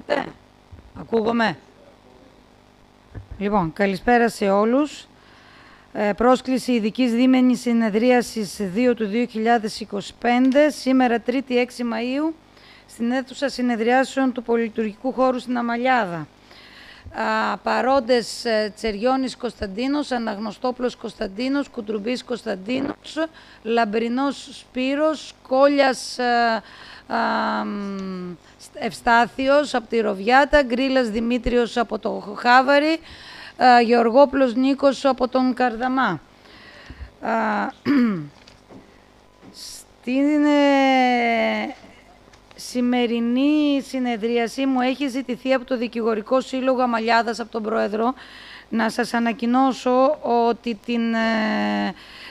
ακούτε? Ακούγομαι? Λοιπόν, καλησπέρα σε όλους. Πρόσκληση ειδικής δίμηνης συνεδρίασης 2 του 2025, σήμερα 3η 6 Μαΐου, στην αίθουσα συνεδριάσεων του Πολυλειτουργικού Χώρου στην Αμαλιάδα. Παρόντες Τσεριώνης Κωνσταντίνος, Αναγνωστόπουλος Κωνσταντίνος, Κουντρουμπής Κωνσταντίνος, Λαμπρινός Σπύρος, Κόλιας Ευστάθιος από τη Ροβιάτα, Γκρίλας Δημήτριος από το Χάβαρι, Γεωργόπουλος Νίκος από τον Καρδαμά. Στην σημερινή συνεδρίαση μου έχει ζητηθεί από το Δικηγορικό Σύλλογο Αμαλιάδας, από τον Πρόεδρο, να σας ανακοινώσω ότι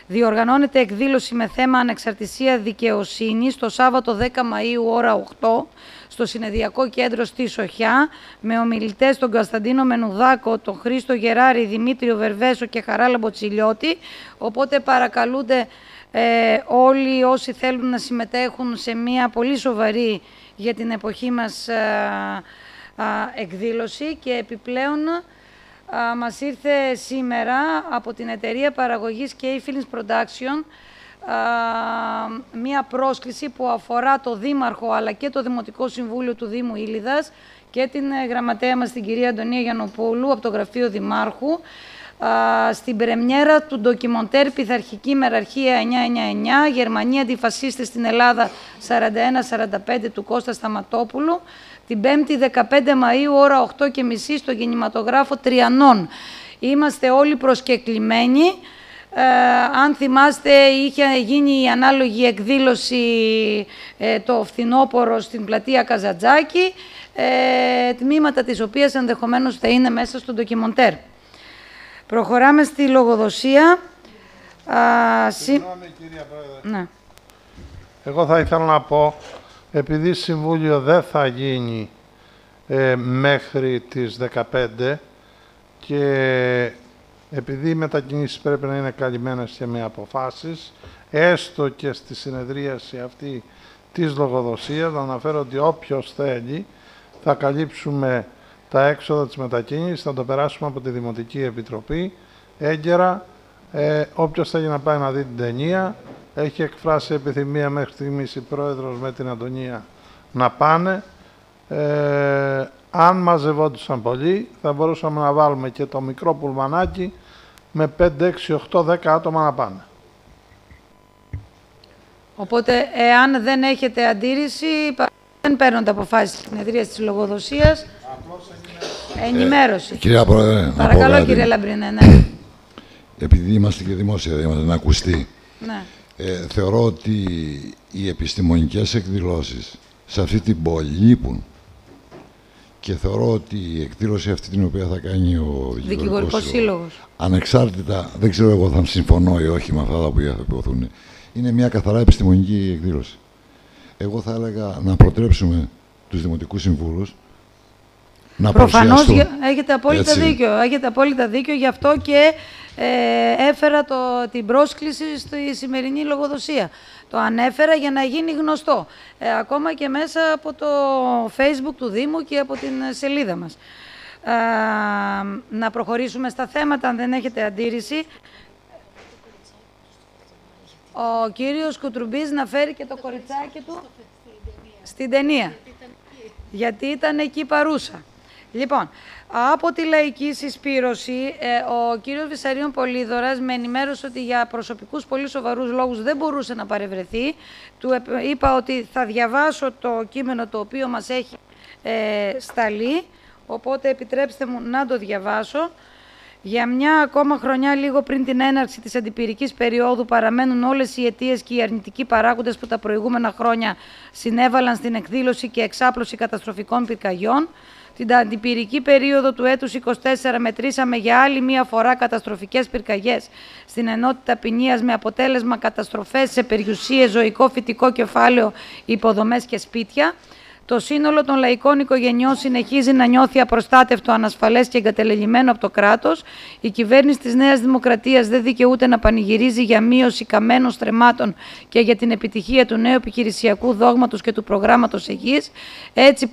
διοργανώνεται εκδήλωση με θέμα Ανεξαρτησία Δικαιοσύνης το Σάββατο 10 Μαΐου ώρα 8 στο Συνεδριακό Κέντρο στη Σοχιά, με ομιλητές τον Κωνσταντίνο Μενουδάκο, τον Χρήστο Γεράρη, Δημήτριο Βερβέσο και Χαράλαμπο Τσιλιώτη. Οπότε παρακαλούνται όλοι όσοι θέλουν να συμμετέχουν σε μια πολύ σοβαρή για την εποχή μας εκδήλωση. Και επιπλέον μας ήρθε σήμερα από την εταιρεία παραγωγής K-Films Production μία πρόσκληση που αφορά το Δήμαρχο αλλά και το Δημοτικό Συμβούλιο του Δήμου Ήλιδας και την γραμματέα μας την κυρία Αντωνία Γιαννοπούλου από το Γραφείο Δημάρχου στην πρεμιέρα του ντοκιμοντέρ «Πειθαρχική Μεραρχία 999, Γερμανία αντιφασίστες στην Ελλάδα 41-45» του Κώστα Σταματόπουλου, την 5η 15 Μαΐου ώρα 8:30 στο κινηματογράφο Τριανών. Είμαστε όλοι προσκεκλημένοι. Αν θυμάστε, είχε γίνει η ανάλογη εκδήλωση το φθινόπωρο στην πλατεία Καζαντζάκη, τμήματα της οποίας ενδεχομένως θα είναι μέσα στο ντοκιμοντέρ. Προχωράμε στη λογοδοσία. Συγγνώμη, κυρία Πρόεδρε. Ναι. Εγώ θα ήθελα να πω, επειδή συμβούλιο δεν θα γίνει μέχρι τις 15 και επειδή οι μετακινήσεις πρέπει να είναι καλυμμένες και με αποφάσεις, έστω και στη συνεδρίαση αυτή της λογοδοσίας, να αναφέρω ότι όποιος θέλει θα καλύψουμε τα έξοδα της μετακίνησης, θα το περάσουμε από τη Δημοτική Επιτροπή έγκαιρα. Όποιος θέλει να πάει να δει την ταινία, έχει εκφράσει επιθυμία μέχρι στιγμής η Πρόεδρος με την Αντωνία να πάνε. Αν μαζευόντουσαν πολλοί, θα μπορούσαμε να βάλουμε και το μικρό πουλμανάκι με 5, 6, 8, 10 άτομα να πάνε. Οπότε, εάν δεν έχετε αντίρρηση, δεν παίρνονται αποφάσεις της συνεδρίας της λογοδοσίας. Ενημέρωση. Κυρία Πρόεδρε, παρακαλώ, κύριε Λαμπρινέ. Ναι. Επειδή είμαστε και δημόσια, είμαστε να ακουστεί. Ναι. Θεωρώ ότι οι επιστημονικές εκδηλώσεις σε αυτή την πόλη λείπουν. Και θεωρώ ότι η εκδήλωση αυτή την οποία θα κάνει ο Δικηγορικός Σύλλογος, ανεξάρτητα, δεν ξέρω εγώ θα συμφωνώ ή όχι με αυτά τα οποία θα υποθούν, είναι μια καθαρά επιστημονική εκδήλωση. Εγώ θα έλεγα να προτρέψουμε τους Δημοτικούς Συμβούλους να προφανώς έχετε απόλυτα δίκιο. Έχετε απόλυτα δίκιο, γι' αυτό και έφερα την πρόσκληση στη σημερινή λογοδοσία. Το ανέφερα για να γίνει γνωστό, ακόμα και μέσα από το Facebook του Δήμου και από την σελίδα μας. Να προχωρήσουμε στα θέματα, αν δεν έχετε αντίρρηση. Ο κύριος Κουτρουμπής να φέρει και το κοριτσάκι του στην ταινία, γιατί ήταν εκεί παρούσα. Λοιπόν, από τη Λαϊκή Συσπήρωση, ο κύριος Βυσαρίων Πολύδωρας με ενημέρωσε ότι για προσωπικούς πολύ σοβαρούς λόγους δεν μπορούσε να παρευρεθεί. Του είπα ότι θα διαβάσω το κείμενο το οποίο μας έχει σταλεί, οπότε επιτρέψτε μου να το διαβάσω. Για μια ακόμα χρονιά, λίγο πριν την έναρξη της αντιπυρικής περίοδου, παραμένουν όλες οι αιτίες και οι αρνητικοί παράγοντες που τα προηγούμενα χρόνια συνέβαλαν στην εκδήλωση και εξάπλωση καταστροφικών πυρκαγιών. Την αντιπυρική περίοδο του έτους 24 μετρήσαμε για άλλη μία φορά καταστροφικές πυρκαγιές στην ενότητα Ποινίας, με αποτέλεσμα καταστροφές σε περιουσίες, ζωικό φυτικό κεφάλαιο, υποδομές και σπίτια. Το σύνολο των λαϊκών οικογενειών συνεχίζει να νιώθει απροστάτευτο, ανασφαλές και εγκατελελειμμένο από το κράτος. Η κυβέρνηση της Νέας Δημοκρατίας δεν δικαιούται να πανηγυρίζει για μείωση καμένων στρεμμάτων και για την επιτυχία του νέου επιχειρησιακού δόγματος και του προγράμματος Αιγής. Έτσι,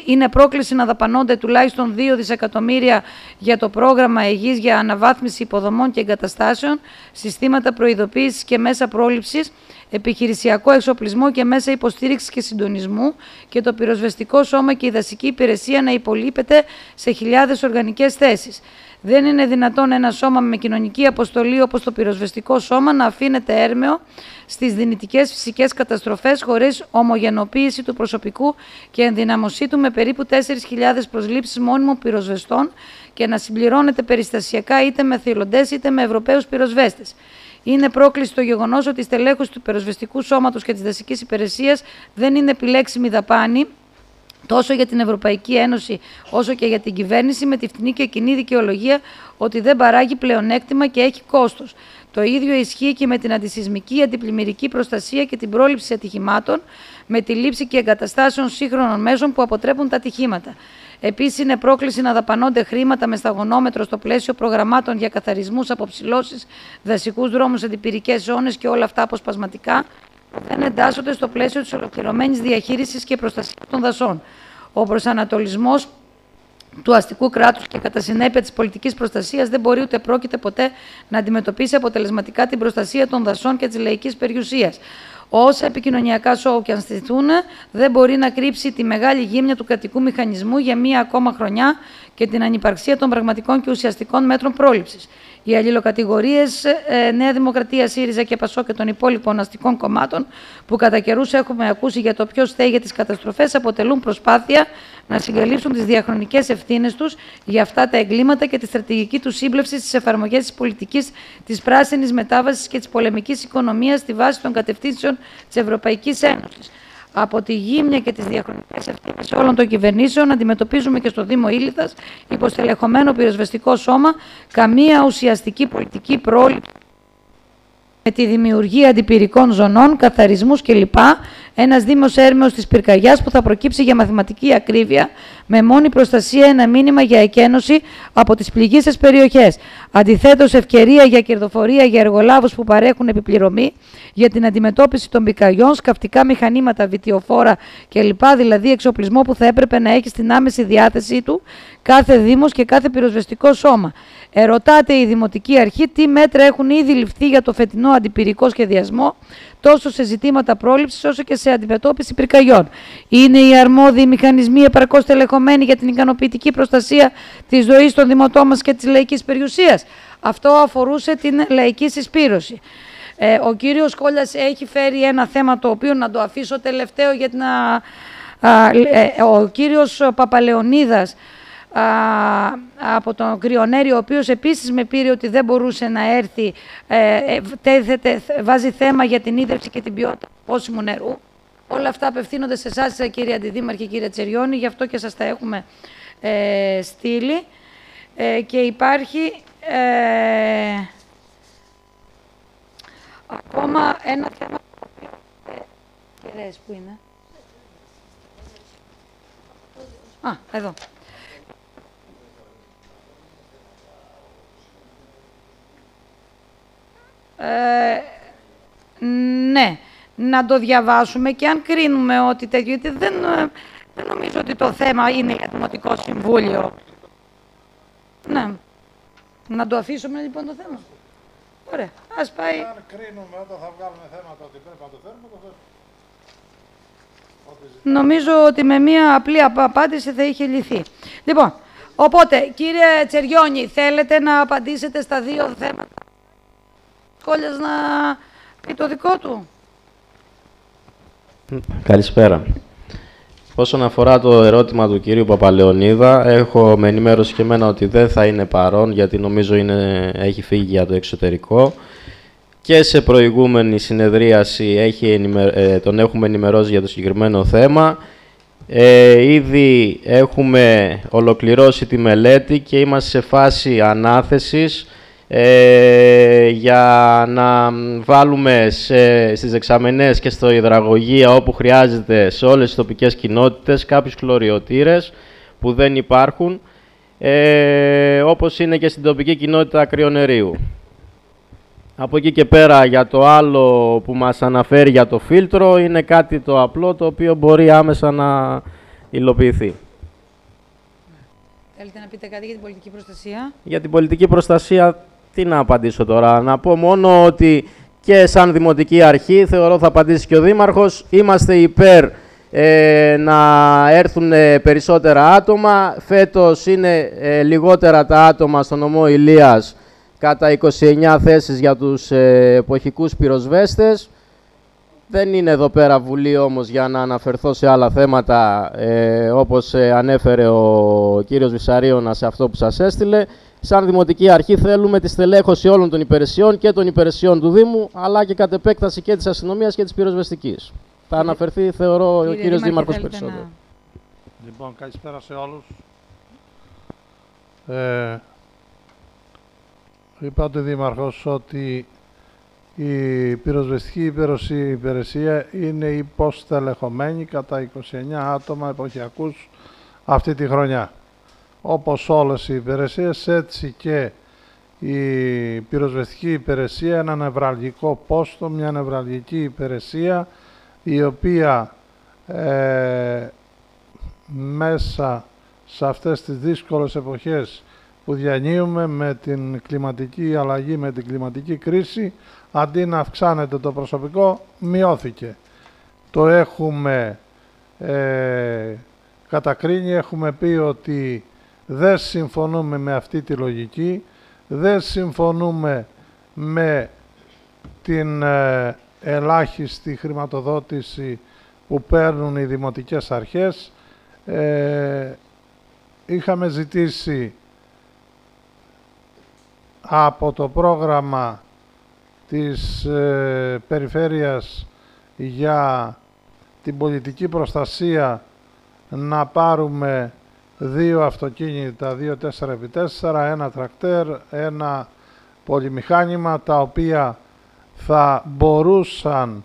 είναι πρόκληση να δαπανώνται τουλάχιστον 2 δισεκατομμύρια για το πρόγραμμα Αιγής για αναβάθμιση υποδομών και εγκαταστάσεων, συστήματα προειδοποίησης και μέσα πρόληψης, επιχειρησιακό εξοπλισμό και μέσα υποστήριξης και συντονισμού, και το πυροσβεστικό σώμα και η δασική υπηρεσία να υπολείπεται σε χιλιάδες οργανικές θέσεις. Δεν είναι δυνατόν ένα σώμα με κοινωνική αποστολή όπως το πυροσβεστικό σώμα να αφήνεται έρμεο στις δυνητικές φυσικές καταστροφές χωρίς ομογενοποίηση του προσωπικού και ενδυναμωσή του με περίπου 4.000 προσλήψεις μόνιμων πυροσβεστών και να συμπληρώνεται περιστασιακά είτε με θελοντές είτε με Ευρωπαίους πυροσβέστες. Είναι πρόκληση το γεγονός ότι η στελέχωση του πυροσβεστικού σώματος και της δασικής υπηρεσίας δεν είναι επιλέξιμη δαπάνη τόσο για την Ευρωπαϊκή Ένωση όσο και για την κυβέρνηση, με τη φτηνή και κοινή δικαιολογία ότι δεν παράγει πλεονέκτημα και έχει κόστος. Το ίδιο ισχύει και με την αντισυσμική, αντιπλημμυρική προστασία και την πρόληψη ατυχημάτων, με τη λήψη και εγκαταστάσεων σύγχρονων μέσων που αποτρέπουν τα ατυχήματα. Επίσης, είναι πρόκληση να δαπανώνται χρήματα με σταγονόμετρο στο πλαίσιο προγραμμάτων για καθαρισμούς, αποψηλώσεις, δασικούς δρόμους, αντιπυρικές ζώνες και όλα αυτά αποσπασματικά, που δεν εντάσσονται στο πλαίσιο της ολοκληρωμένης διαχείρισης και προστασίας των δασών. Ο προσανατολισμός του αστικού κράτους και κατά συνέπεια της πολιτικής προστασίας δεν μπορεί ούτε πρόκειται ποτέ να αντιμετωπίσει αποτελεσματικά την προστασία των δασών και της λαϊκής περιουσίας. Όσα επικοινωνιακά σοου και αν στηθούν, δεν μπορεί να κρύψει τη μεγάλη γύμνια του κρατικού μηχανισμού για μία ακόμα χρονιά και την ανυπαρξία των πραγματικών και ουσιαστικών μέτρων πρόληψης. Οι αλληλοκατηγορίες Νέα Δημοκρατία, ΣΥΡΙΖΑ και ΠΑΣΟΚ και των υπόλοιπων αστικών κομμάτων που κατά καιρούς έχουμε ακούσει για το ποιος φταίει για τις καταστροφές αποτελούν προσπάθεια να συγκαλύψουν τις διαχρονικές ευθύνες τους για αυτά τα εγκλήματα και τη στρατηγική του σύμπλευση στις εφαρμογές της πολιτικής της πράσινης μετάβασης και της πολεμικής οικονομίας στη βάση των κατευθύνσεων της Ευρωπαϊκής Ένωσης. Από τη γύμνια και τις διαχρονικές ευθύνες όλων των κυβερνήσεων αντιμετωπίζουμε και στο Δήμο Ήλιθας, υποστελεχωμένο πυροσβεστικό σώμα, καμία ουσιαστική πολιτική πρόληψη με τη δημιουργία αντιπυρικών ζωνών, καθαρισμούς κλπ. Ένας Δήμος έρμεος της πυρκαγιάς που θα προκύψει για μαθηματική ακρίβεια, με μόνη προστασία ένα μήνυμα για εκένωση από τις πληγείσες περιοχές. Αντιθέτως, ευκαιρία για κερδοφορία για εργολάβους που παρέχουν επιπληρωμή για την αντιμετώπιση των πυρκαγιών, σκαφτικά μηχανήματα, βιτιοφόρα κλπ. Δηλαδή εξοπλισμό που θα έπρεπε να έχει στην άμεση διάθεσή του κάθε Δήμος και κάθε πυροσβεστικό σώμα. Ερωτάται η Δημοτική Αρχή τι μέτρα έχουν ήδη ληφθεί για το φετινό αντιπυρικό σχεδιασμό, τόσο σε ζητήματα πρόληψης όσο και σε αντιμετώπιση πυρκαγιών. Είναι οι αρμόδιοι μηχανισμοί επαρκώς τελεχωμένοι για την ικανοποιητική προστασία της ζωής των δημοτών μας και της λαϊκής περιουσίας? Αυτό αφορούσε την λαϊκή συσπήρωση. Ο κύριος Κόλλιας έχει φέρει ένα θέμα το οποίο να το αφήσω τελευταίο για να... ο κύριος Παπαλεωνίδας από τον Κρυονέρη, ο οποίος επίσης με πήρε ότι δεν μπορούσε να έρθει, βάζει θέμα για την ίδρυυση και την ποιότητα πόσιμου νερού. Όλα αυτά απευθύνονται σε εσάς, κύριε Αντιδήμαρχε, κύριε Τσεριώνη, γι' αυτό και σας τα έχουμε στείλει. Και υπάρχει ακόμα ένα θέμα. Πού είναι? Εδώ. Ναι, να το διαβάσουμε και αν κρίνουμε ότι τέτοιο, γιατί δεν νομίζω ότι το θέμα είναι για Δημοτικό Συμβούλιο. Ναι, να το αφήσουμε λοιπόν το θέμα. Ωραία, ας πάει. Αν κρίνουμε όταν θα βγάλουμε θέματα ότι πρέπει να το θέλουμε, το θέλουμε. Νομίζω ότι με μία απλή απάντηση θα είχε λυθεί. Λοιπόν, οπότε, κύριε Τσεριώνη, θέλετε να απαντήσετε στα δύο θέματα? Κόλλιας να πει το δικό του. Καλησπέρα. Όσον αφορά το ερώτημα του κυρίου Παπαλεωνίδα, έχω με ενημέρωση και εμένα ότι δεν θα είναι παρόν, γιατί νομίζω έχει φύγει για το εξωτερικό. Και σε προηγούμενη συνεδρίαση τον έχουμε ενημερώσει για το συγκεκριμένο θέμα. Ήδη έχουμε ολοκληρώσει τη μελέτη και είμαστε σε φάση ανάθεσης για να βάλουμε στις δεξαμενές και στο υδραγωγεία όπου χρειάζεται σε όλες τις τοπικές κοινότητες κάποιους χλωριοτήρες που δεν υπάρχουν, όπως είναι και στην τοπική κοινότητα Κρυονερίου. Από εκεί και πέρα, για το άλλο που μας αναφέρει για το φίλτρο, είναι κάτι το απλό το οποίο μπορεί άμεσα να υλοποιηθεί. Θέλετε να πείτε κάτι για την πολιτική προστασία? Για την πολιτική προστασία, τι να απαντήσω τώρα. Να πω μόνο ότι και σαν Δημοτική Αρχή, θεωρώ θα απαντήσει και ο Δήμαρχος, είμαστε υπέρ να έρθουν περισσότερα άτομα. Φέτος είναι λιγότερα τα άτομα στο νομό Ηλίας, κατά 29 θέσεις για τους εποχικούς πυροσβέστες. Δεν είναι εδώ πέρα Βουλή όμως για να αναφερθώ σε άλλα θέματα, όπως ανέφερε ο κύριος Βυσαρίωνας σε αυτό που σας έστειλε. Σαν Δημοτική Αρχή θέλουμε τη στελέχωση όλων των υπηρεσιών και των υπηρεσιών του Δήμου, αλλά και κατ' επέκταση και της αστυνομίας και της πυροσβεστικής. Θα αναφερθεί, θεωρώ, ο κύριος Δήμαρχος περισσότερο. Λοιπόν, καλησπέρα σε όλους. Είπα ο Δήμαρχος ότι η πυροσβεστική υπηρεσία είναι υποστελεχωμένη κατά 29 άτομα εποχιακούς αυτή τη χρονιά. Όπως όλες οι υπηρεσίες, έτσι και η πυροσβεστική υπηρεσία, ένα νευραλγικό πόστο, μια νευραλγική υπηρεσία, η οποία μέσα σε αυτές τις δύσκολες εποχές που διανύουμε με την κλιματική αλλαγή, με την κλιματική κρίση, αντί να αυξάνεται το προσωπικό, μειώθηκε. Το έχουμε κατακρίνει, έχουμε πει ότι δεν συμφωνούμε με αυτή τη λογική, δεν συμφωνούμε με την ελάχιστη χρηματοδότηση που παίρνουν οι δημοτικές αρχές. Είχαμε ζητήσει από το πρόγραμμα της Περιφέρειας για την πολιτική προστασία να πάρουμε 2 αυτοκίνητα, 2 4x4, ένα τρακτέρ, ένα πολυμηχάνημα, τα οποία θα μπορούσαν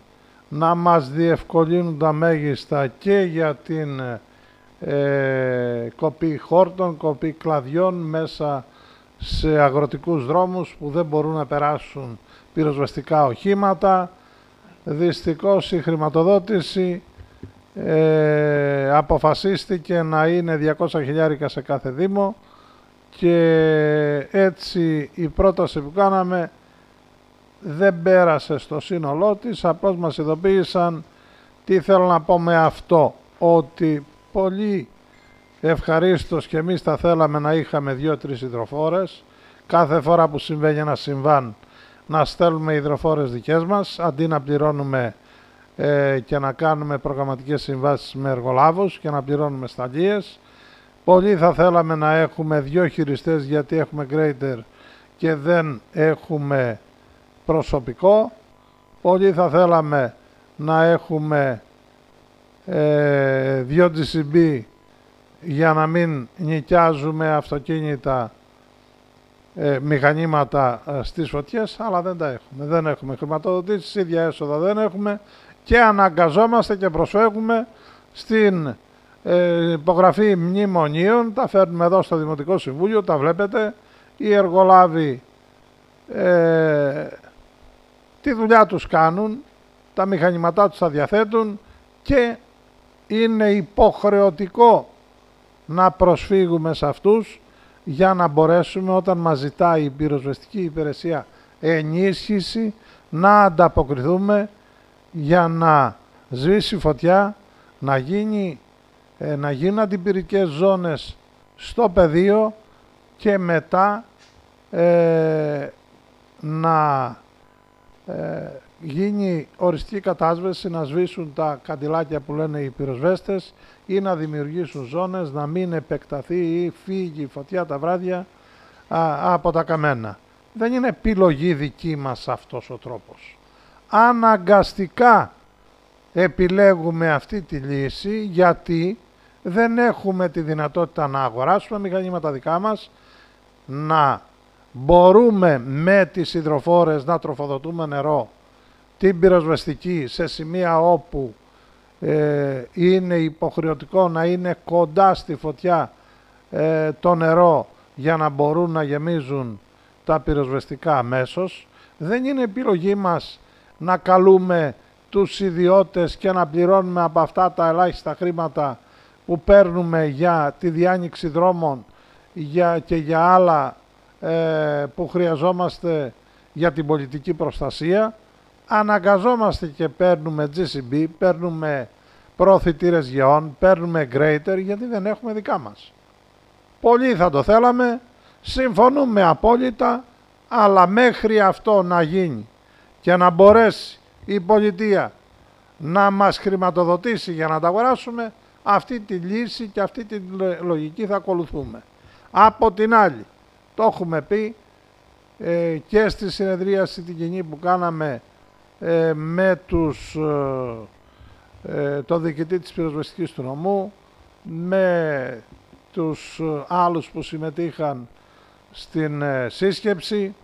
να μας διευκολύνουν τα μέγιστα και για την κοπή χόρτων, κοπή κλαδιών μέσα σε αγροτικούς δρόμους που δεν μπορούν να περάσουν πυροσβεστικά οχήματα. Δυστυχώς η χρηματοδότηση αποφασίστηκε να είναι 200 χιλιάρικα σε κάθε δήμο και έτσι η πρόταση που κάναμε δεν πέρασε στο σύνολό της. Απλώς μας ειδοποίησαν. Τι θέλω να πω με αυτό, ότι πολύ ευχαρίστως και εμείς θα θέλαμε να είχαμε 2-3 υδροφόρες. Κάθε φορά που συμβαίνει ένα συμβάν να στέλνουμε υδροφόρες δικές μας, αντί να πληρώνουμε και να κάνουμε προγραμματικές συμβάσεις με εργολάβους και να πληρώνουμε σταλίες. Πολύ θα θέλαμε να έχουμε 2 χειριστές, γιατί έχουμε grader και δεν έχουμε προσωπικό. Πολύ θα θέλαμε να έχουμε 2 GCB για να μην νοικιάζουμε αυτοκίνητα, μηχανήματα στις φωτιές, αλλά δεν τα έχουμε. Δεν έχουμε χρηματοδοτήσεις, ίδια έσοδα δεν έχουμε και αναγκαζόμαστε και προσφεύγουμε στην υπογραφή μνημονίων. Τα φέρνουμε εδώ στο Δημοτικό Συμβούλιο, τα βλέπετε. Οι εργολάβοι τη δουλειά τους κάνουν, τα μηχανήματά τους τα διαθέτουν και είναι υποχρεωτικό να προσφύγουμε σε αυτούς για να μπορέσουμε, όταν μας ζητάει η πυροσβεστική υπηρεσία ενίσχυση, να ανταποκριθούμε για να σβήσει φωτιά, να γίνουν αντιπυρικές ζώνες στο πεδίο και μετά να γίνει οριστική κατάσβεση, να σβήσουν τα καντιλάκια που λένε οι πυροσβέστες ή να δημιουργήσουν ζώνες, να μην επεκταθεί ή φύγει η φωτιά τα βράδια από τα καμένα. Δεν είναι επιλογή δική μας αυτός ο τρόπος. Αναγκαστικά επιλέγουμε αυτή τη λύση, γιατί δεν έχουμε τη δυνατότητα να αγοράσουμε μηχανήματα δικά μας, να μπορούμε με τις υδροφόρες να τροφοδοτούμε νερό, την πυροσβεστική, σε σημεία όπου είναι υποχρεωτικό να είναι κοντά στη φωτιά το νερό για να μπορούν να γεμίζουν τα πυροσβεστικά αμέσως. Δεν είναι επιλογή μας να καλούμε τους ιδιώτες και να πληρώνουμε από αυτά τα ελάχιστα χρήματα που παίρνουμε για τη διάνοιξη δρόμων και για άλλα που χρειαζόμαστε για την πολιτική προστασία. Αναγκαζόμαστε και παίρνουμε GCB, παίρνουμε προωθητήρες γεών, παίρνουμε grader, γιατί δεν έχουμε δικά μας. Πολλοί θα το θέλαμε, συμφωνούμε απόλυτα, αλλά μέχρι αυτό να γίνει και να μπορέσει η πολιτεία να μας χρηματοδοτήσει για να τα αγοράσουμε, αυτή τη λύση και αυτή τη λογική θα ακολουθούμε. Από την άλλη, το έχουμε πει και στη συνεδρίαση την κοινή που κάναμε με το διοικητή της πυροσβεστικής του νομού, με τους άλλους που συμμετείχαν στην σύσκεψη,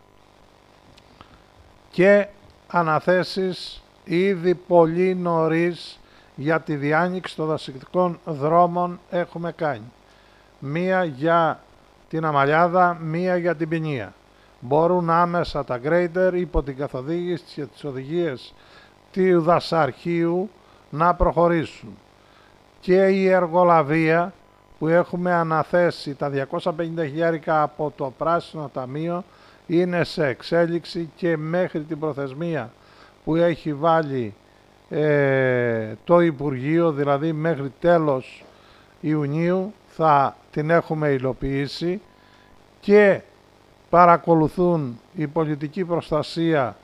και αναθέσεις ήδη πολύ νωρίς για τη διάνοιξη των δασικών δρόμων έχουμε κάνει. Μία για την Αμαλιάδα, μία για την Ποινία. Μπορούν άμεσα τα grader υπό την καθοδήγηση και τις οδηγίες του δασαρχείου να προχωρήσουν. Και η εργολαβία που έχουμε αναθέσει τα 250.000 από το Πράσινο Ταμείο είναι σε εξέλιξη και μέχρι την προθεσμία που έχει βάλει το Υπουργείο, δηλαδή μέχρι τέλος Ιουνίου θα την έχουμε υλοποιήσει, και παρακολουθούν η πολιτική προστασία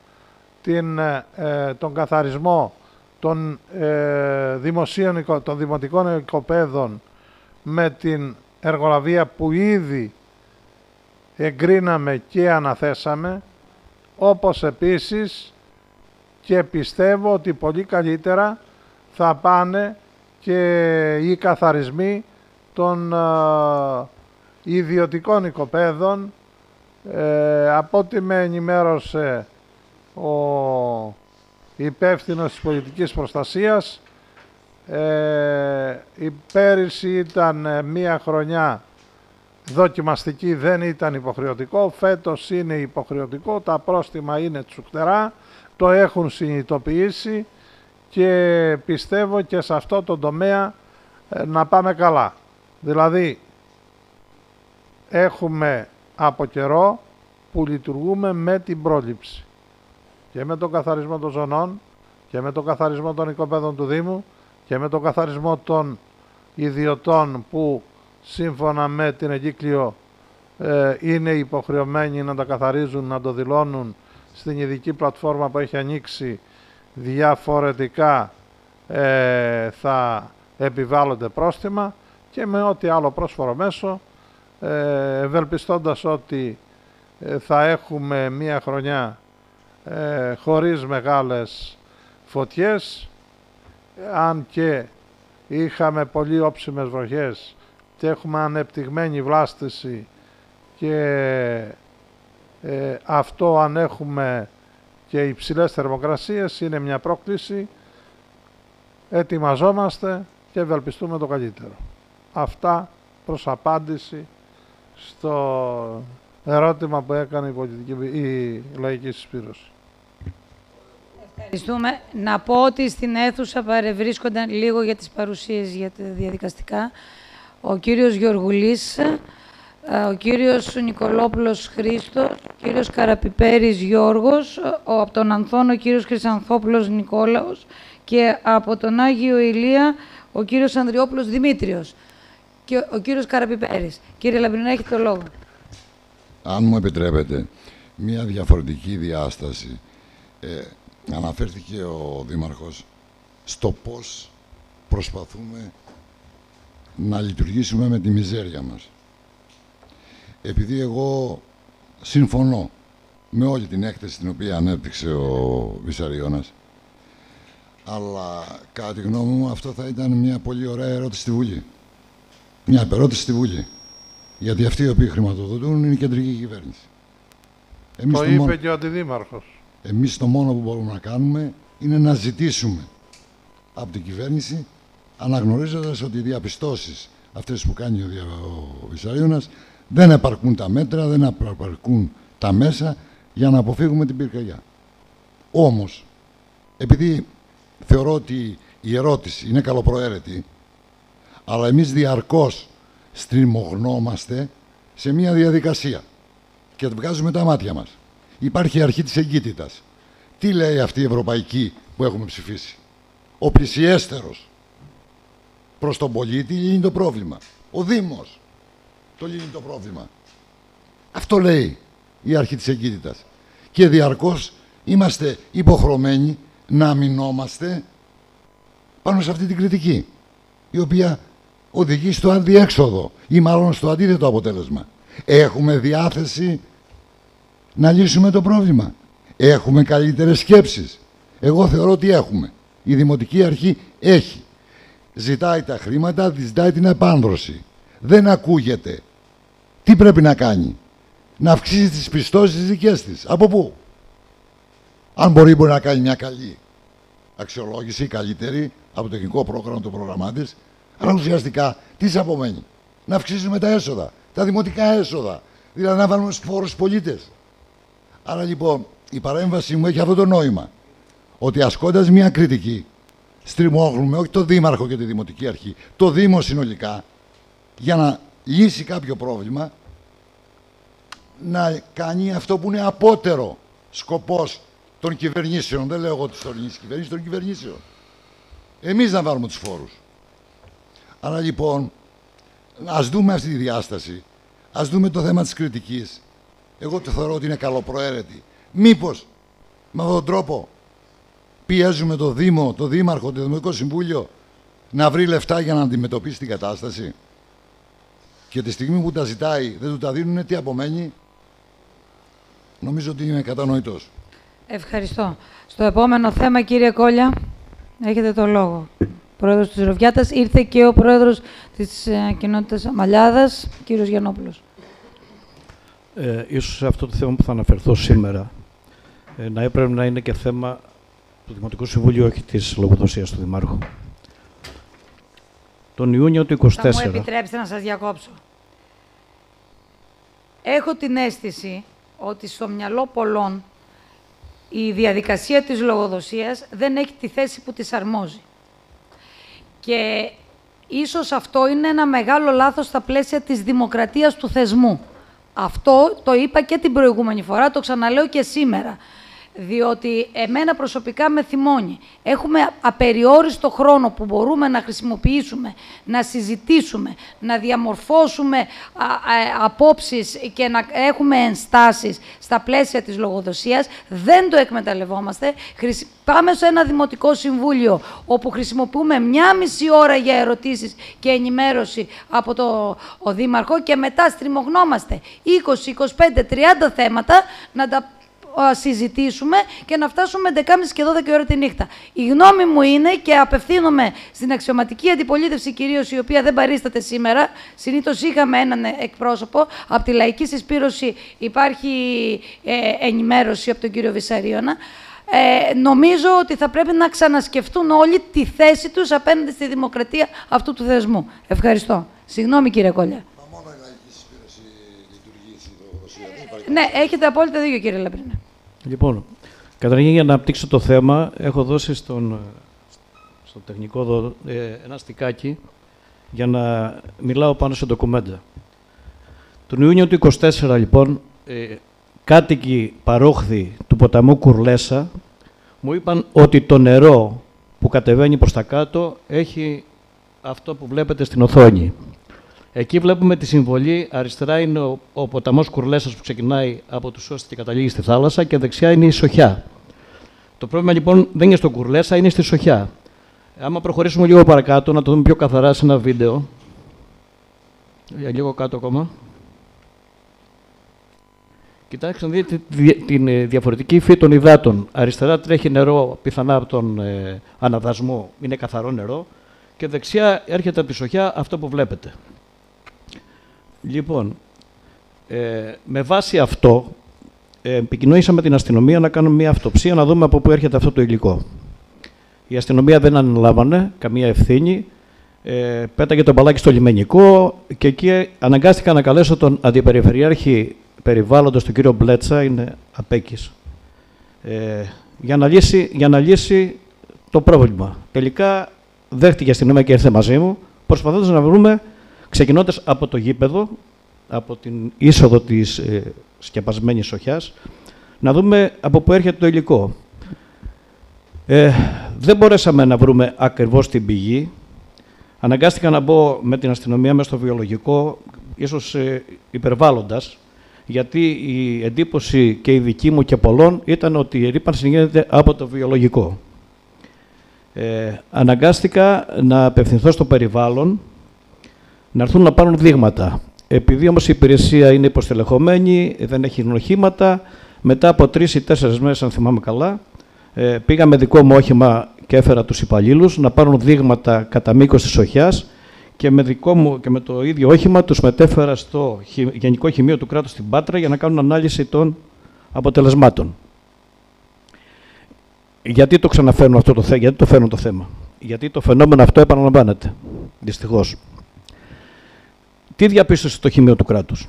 τον καθαρισμό των δημοτικών οικοπαίδων με την εργολαβία που ήδη εγκρίναμε και αναθέσαμε, όπως επίσης και πιστεύω ότι πολύ καλύτερα θα πάνε και οι καθαρισμοί των ιδιωτικών οικοπαίδων. Από ό,τι με ενημέρωσε ο υπεύθυνος της πολιτικής προστασίας, η πέρυσι ήταν μία χρονιά δοκιμαστική, δεν ήταν υποχρεωτικό, φέτος είναι υποχρεωτικό, τα πρόστιμα είναι τσουκτερά, το έχουν συνειδητοποιήσει και πιστεύω και σε αυτό το τομέα να πάμε καλά. Δηλαδή έχουμε από καιρό που λειτουργούμε με την πρόληψη και με τον καθαρισμό των ζωνών και με τον καθαρισμό των οικοπαίδων του Δήμου και με τον καθαρισμό των ιδιωτών που σύμφωνα με την εγκύκλιο είναι υποχρεωμένοι να τα καθαρίζουν, να το δηλώνουν στην ειδική πλατφόρμα που έχει ανοίξει. Διαφορετικά θα επιβάλλονται πρόστιμα, και με ό,τι άλλο πρόσφορο μέσο, ευελπιστώντας ότι θα έχουμε μία χρονιά χωρίς μεγάλες φωτιές, αν και είχαμε πολύ όψιμες βροχές και έχουμε ανεπτυγμένη βλάστηση, και αυτό αν έχουμε και υψηλές θερμοκρασίες είναι μια πρόκληση. Ετοιμαζόμαστε και ευελπιστούμε το καλύτερο. Αυτά προς απάντηση στο ερώτημα που έκανε η Λαϊκή Συσπήρωση. Ευχαριστούμε. Να πω ότι στην αίθουσα παρευρίσκονταν λίγο για τις παρουσίες για τα διαδικαστικά ο κύριος Γεωργουλής, ο κύριος Νικολόπουλος Χρήστος, ο κύριος Καραπιπέρης Γιώργος, από τον Ανθόν ο κύριος Χρυσανθόπουλος Νικόλαος και από τον Άγιο Ηλία ο κύριος Ανδριόπουλος Δημήτριος και ο κύριος Καραπιπέρης. Κύριε Λαμπρινά, έχετε το λόγο. Αν μου επιτρέπετε, μια διαφορετική διάσταση. Αναφέρθηκε ο Δήμαρχος στο πώς προσπαθούμε να λειτουργήσουμε με τη μιζέρια μας. Επειδή εγώ συμφωνώ με όλη την έκθεση την οποία ανέπτυξε ο Βυσσαριώνας, αλλά κατά τη γνώμη μου αυτό θα ήταν μια πολύ ωραία ερώτηση στη Βουλή. Μια επερώτηση στη Βουλή. Γιατί αυτοί οι οποίοι χρηματοδοτούν είναι η κεντρική κυβέρνηση. Το είπε και ο Αντιδήμαρχος. Εμείς το μόνο που μπορούμε να κάνουμε είναι να ζητήσουμε από την κυβέρνηση, αναγνωρίζοντας ότι οι διαπιστώσεις αυτές που κάνει ο Βυσσαρίωνας δεν επαρκούν τα μέτρα, δεν επαρκούν τα μέσα για να αποφύγουμε την πυρκαγιά. Όμως, επειδή θεωρώ ότι η ερώτηση είναι καλοπροαίρετη, αλλά εμείς διαρκώς στριμωγνόμαστε σε μια διαδικασία και βγάζουμε τα μάτια μας. Υπάρχει η αρχή της εγκύτητας. Τι λέει αυτή η ευρωπαϊκή που έχουμε ψηφίσει? Ο πλησιέστερος προς τον πολίτη λύνει το πρόβλημα. Ο Δήμος το λύνει το πρόβλημα. Αυτό λέει η αρχή της εγκύτητας. Και διαρκώς είμαστε υποχρεωμένοι να αμυνόμαστε πάνω σε αυτή την κριτική, η οποία οδηγεί στο αντιέξοδο ή μάλλον στο αντίθετο αποτέλεσμα. Έχουμε διάθεση να λύσουμε το πρόβλημα. Έχουμε καλύτερες σκέψεις. Εγώ θεωρώ ότι έχουμε. Η Δημοτική Αρχή έχει. Ζητάει τα χρήματα, ζητάει την επάνδρωση. Δεν ακούγεται. Τι πρέπει να κάνει? Να αυξήσει τις πιστώσεις τις δικές της. Από πού? Αν μπορεί να κάνει μια καλή αξιολόγηση, καλύτερη από το τεχνικό πρόγραμμα, το πρόγραμμά της, αλλά ουσιαστικά τι της απομένει? Να αυξήσουμε τα έσοδα, τα δημοτικά έσοδα, δηλαδή να βάλουμε στους φόρους πολίτες. Άρα λοιπόν η παρέμβαση μου έχει αυτό το νόημα, ότι ασκώντας μια κριτική στριμώχνουμε όχι το Δήμαρχο και τη Δημοτική Αρχή, το Δήμο συνολικά, για να λύσει κάποιο πρόβλημα, να κάνει αυτό που είναι απότερο σκοπός των κυβερνήσεων. Δεν λέω εγώ της τωρινής κυβέρνησης, των κυβερνήσεων. Εμείς να βάλουμε τους φόρους. Άρα λοιπόν, ας δούμε αυτή τη διάσταση, ας δούμε το θέμα της κριτικής. Εγώ το θεωρώ ότι είναι καλοπροαίρετη. Μήπως με αυτόν τον τρόπο πιέζουμε το Δήμο, το Δήμαρχο, το Δημοτικό Συμβούλιο να βρει λεφτά για να αντιμετωπίσει την κατάσταση? Και τη στιγμή που τα ζητάει δεν του τα δίνουν, τι απομένει? Νομίζω ότι είμαι κατανοητός. Ευχαριστώ. Στο επόμενο θέμα, κύριε Κόλια, έχετε το λόγο. Πρόεδρος της Ροβιάτας, ήρθε και ο πρόεδρος της κοινότητας Αμαλιάδας, κύριος Γιαννόπουλος. Ίσως σε αυτό το θέμα που θα αναφερθώ σήμερα, να έπρεπε να είναι και θέμα του Δημοτικού Συμβουλίου, όχι της λογοδοσίας του Δημάρχου. Τον Ιούνιο του 2024... Θα μου επιτρέψετε να σας διακόψω. Έχω την αίσθηση ότι στο μυαλό πολλών η διαδικασία της λογοδοσίας δεν έχει τη θέση που της αρμόζει. Και ίσως αυτό είναι ένα μεγάλο λάθος στα πλαίσια της δημοκρατίας του θεσμού. Αυτό το είπα και την προηγούμενη φορά, το ξαναλέω και σήμερα. Διότι εμένα προσωπικά με θυμώνει. Έχουμε απεριόριστο χρόνο που μπορούμε να χρησιμοποιήσουμε, να συζητήσουμε, να διαμορφώσουμε απόψεις και να έχουμε ενστάσεις στα πλαίσια της λογοδοσίας. Δεν το εκμεταλλευόμαστε. Πάμε σε ένα δημοτικό συμβούλιο όπου χρησιμοποιούμε 1,5 ώρα για ερωτήσεις και ενημέρωση από ο Δήμαρχο και μετά στριμωγνόμαστε 20, 25, 30 θέματα να τα συζητήσουμε και να φτάσουμε 11.30 και 12 ώρα τη νύχτα. Η γνώμη μου είναι, και απευθύνομαι στην αξιωματική αντιπολίτευση κυρίως, η οποία δεν παρίσταται σήμερα, συνήθως είχαμε έναν εκπρόσωπο, από τη Λαϊκή Συσπήρωση υπάρχει ενημέρωση από τον κύριο Βυσσαρίωνα. Νομίζω ότι θα πρέπει να ξανασκεφτούν όλοι τη θέση τους απέναντι στη δημοκρατία αυτού του θεσμού. Ευχαριστώ. Συγγνώμη, κύριε Κόλια. Μόνο η Λαϊκή Συσπήρωση λειτουργεί στη λογοδοσία. Ναι, έχετε απόλυτα δίκιο, κύριε Λαμπρινέ. Λοιπόν, καταρχήν για να αναπτύξω το θέμα, έχω δώσει στον τεχνικό ένα στικάκι για να μιλάω πάνω σε ντοκουμέντα. Τον Ιούνιο του 2024, λοιπόν, κάτοικοι παρόχθη του ποταμού Κουρλέσα μου είπαν ότι το νερό που κατεβαίνει προς τα κάτω έχει αυτό που βλέπετε στην οθόνη. Εκεί βλέπουμε τη συμβολή, αριστερά είναι ο ποταμός Κουρλέσας που ξεκινάει από τους Σώστες και καταλήγει στη θάλασσα και δεξιά είναι η Σοχιά. Το πρόβλημα λοιπόν δεν είναι στον Κουρλέσα, είναι στη Σοχιά. Άμα προχωρήσουμε λίγο παρακάτω, να το δούμε πιο καθαρά σε ένα βίντεο. Για λίγο κάτω ακόμα. Κοιτάξτε να δείτε την διαφορετική υφή των υδάτων. Αριστερά τρέχει νερό, πιθανά από τον αναδασμό, είναι καθαρό νερό. Και δεξιά έρχεται από τη Σοχιά αυτό που βλέπετε. Λοιπόν, με βάση αυτό, επικοινωνήσαμε την αστυνομία να κάνουμε μια αυτοψία, να δούμε από πού έρχεται αυτό το υλικό. Η αστυνομία δεν αναλάμβανε καμία ευθύνη, πέταγε το μπαλάκι στο λιμενικό και εκεί αναγκάστηκα να καλέσω τον Αντιπεριφερειάρχη Περιβάλλοντος, τον κύριο Μπλέτσα, είναι απέκης, για να λύσει το πρόβλημα. Τελικά δέχτηκε η αστυνομία και ήρθε μαζί μου, προσπαθώντας να βρούμε, ξεκινώντας από το γήπεδο, από την είσοδο της σκεπασμένης σοχιάς, να δούμε από πού έρχεται το υλικό. Δεν μπορέσαμε να βρούμε ακριβώς την πηγή. Αναγκάστηκα να μπω με την αστυνομία μέσα στο βιολογικό, ίσως υπερβάλλοντας, γιατί η εντύπωση και η δική μου και πολλών ήταν ότι η ρύπανση γίνεται από το βιολογικό. Αναγκάστηκα να απευθυνθώ στο περιβάλλον, να έρθουν να πάρουν δείγματα. Επειδή όμως η υπηρεσία είναι υποστελεχωμένη, δεν έχει οχήματα, μετά από 3 ή 4 μέρες, αν θυμάμαι καλά, πήγα με δικό μου όχημα και έφερα τους υπαλλήλους να πάρουν δείγματα κατά μήκος της σοχιάς και με δικό μου και με το ίδιο όχημα τους μετέφερα στο Γενικό Χημείο του Κράτους στην Πάτρα για να κάνουν ανάλυση των αποτελεσμάτων. Γιατί το ξαναφέρνω αυτό το θέμα, γιατί το φέρνω το θέμα? Γιατί το φαινόμενο αυτό επαναλαμβάνεται, δυστυχώς. Τι διαπίστωσε το Χημείο του Κράτους?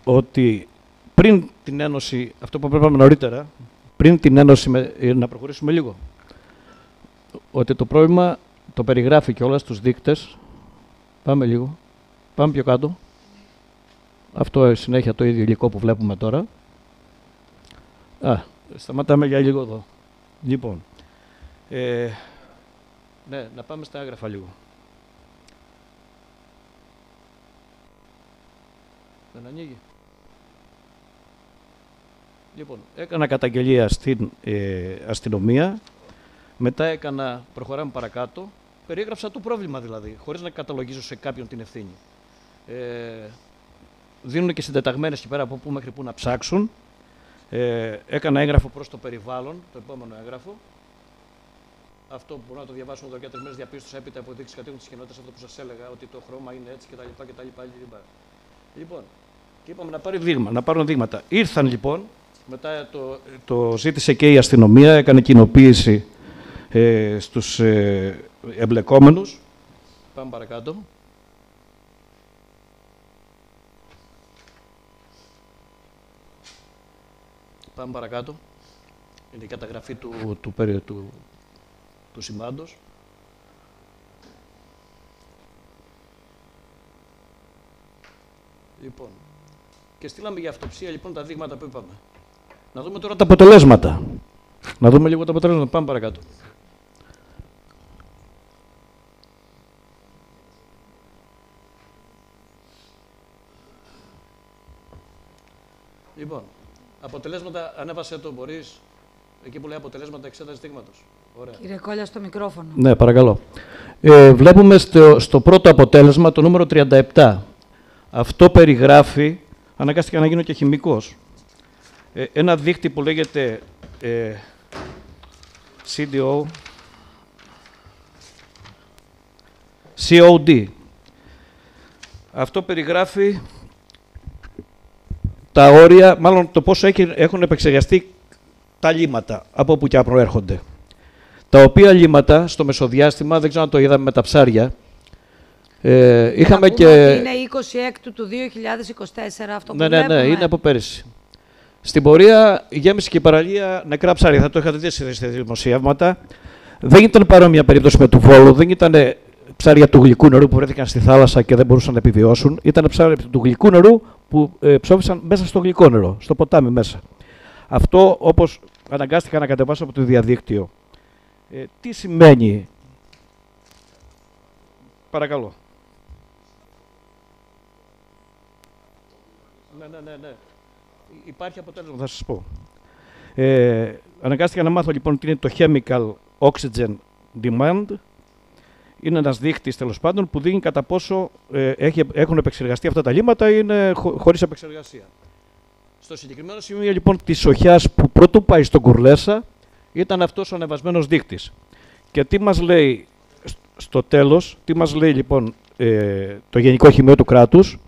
Ότι πριν την Ένωση, αυτό που είπαμε νωρίτερα, πριν την Ένωση, να προχωρήσουμε λίγο, ότι το πρόβλημα το περιγράφει και όλα στους δείκτες. Πάμε λίγο, πάμε πιο κάτω. Αυτό συνέχεια το ίδιο υλικό που βλέπουμε τώρα. Σταματάμε για λίγο εδώ. Λοιπόν, ναι, να πάμε στα έγγραφα λίγο. Δεν ανοίγει. Λοιπόν, έκανα καταγγελία στην αστυνομία, μετά προχωράμε παρακάτω, περιέγραψα το πρόβλημα δηλαδή, χωρίς να καταλογίζω σε κάποιον την ευθύνη. Δίνουν και συντεταγμένες εκεί πέρα από πού μέχρι πού να ψάξουν. Έκανα έγγραφο προς το περιβάλλον, το επόμενο έγγραφο. Αυτό που μπορώ να το διαβάσω εδώ και 3 μέρες, διαπίστωσα έπειτα από δείξεις κατοίκων της κοινότητας, αυτό που σας έλεγα, ότι το χρώμα είναι έτσι κτλ. Λοιπόν, και είπαμε να πάρουν δείγματα. Ήρθαν λοιπόν, μετά το ζήτησε και η αστυνομία, έκανε κοινοποίηση στους εμπλεκόμενους. Πάμε παρακάτω. Πάμε παρακάτω. Είναι η καταγραφή του συμβάντος. Λοιπόν, και στείλαμε για αυτοψία λοιπόν τα δείγματα που είπαμε. Να δούμε τώρα τα αποτελέσματα. Να δούμε λίγο τα αποτελέσματα. Πάμε παρακάτω. Λοιπόν, αποτελέσματα, ανέβασε το μπορείς, εκεί που λέει αποτελέσματα εξέταση δείγματος. Ωραία. Κύριε Κόλια, στο μικρόφωνο. Ναι, παρακαλώ. Βλέπουμε στο πρώτο αποτέλεσμα το νούμερο 37. Αυτό περιγράφει, αναγκάστηκα να γίνω και χημικός, ένα δείκτη που λέγεται COD. Αυτό περιγράφει τα όρια, μάλλον το πόσο έχουν επεξεργαστεί τα λίμματα, από όπου και αν προέρχονται. Τα οποία λίμματα, στο μεσοδιάστημα, δεν ξέρω αν το είδαμε με τα ψάρια, είχαμε και... Είναι 26 του 2024 αυτό που βλέπουμε. Ναι, είναι από πέρυσι. Στην πορεία γέμισε και η παραλία νεκρά ψάρια. Θα το είχατε δει σε δημοσιεύματα. Δεν ήταν παρόμοια περίπτωση με του Βόλου. Δεν ήταν ψάρια του γλυκού νερού που βρέθηκαν στη θάλασσα και δεν μπορούσαν να επιβιώσουν. Ήταν ψάρια του γλυκού νερού που ψόφισαν μέσα στο γλυκό νερό, στο ποτάμι μέσα. Αυτό, όπως αναγκάστηκα να κατεβάσω από το διαδίκτυο. Τι σημαίνει? Παρακαλώ. Ναι. Υπάρχει αποτέλεσμα, θα σας πω. Αναγκάστηκα να μάθω λοιπόν τι είναι το Chemical Oxygen Demand. Είναι ένας δείκτης τέλος πάντων που δείχνει κατά πόσο έχουν επεξεργαστεί αυτά τα λίμματα ή είναι χωρίς επεξεργασία. Στο συγκεκριμένο σημείο λοιπόν της σοχιάς που πρώτου πάει στον Κουρλέσα ήταν αυτός ο ανεβασμένος δείκτης. Και τι μας λέει στο τέλος, τι μας λέει λοιπόν το Γενικό Χημείο του Κράτους?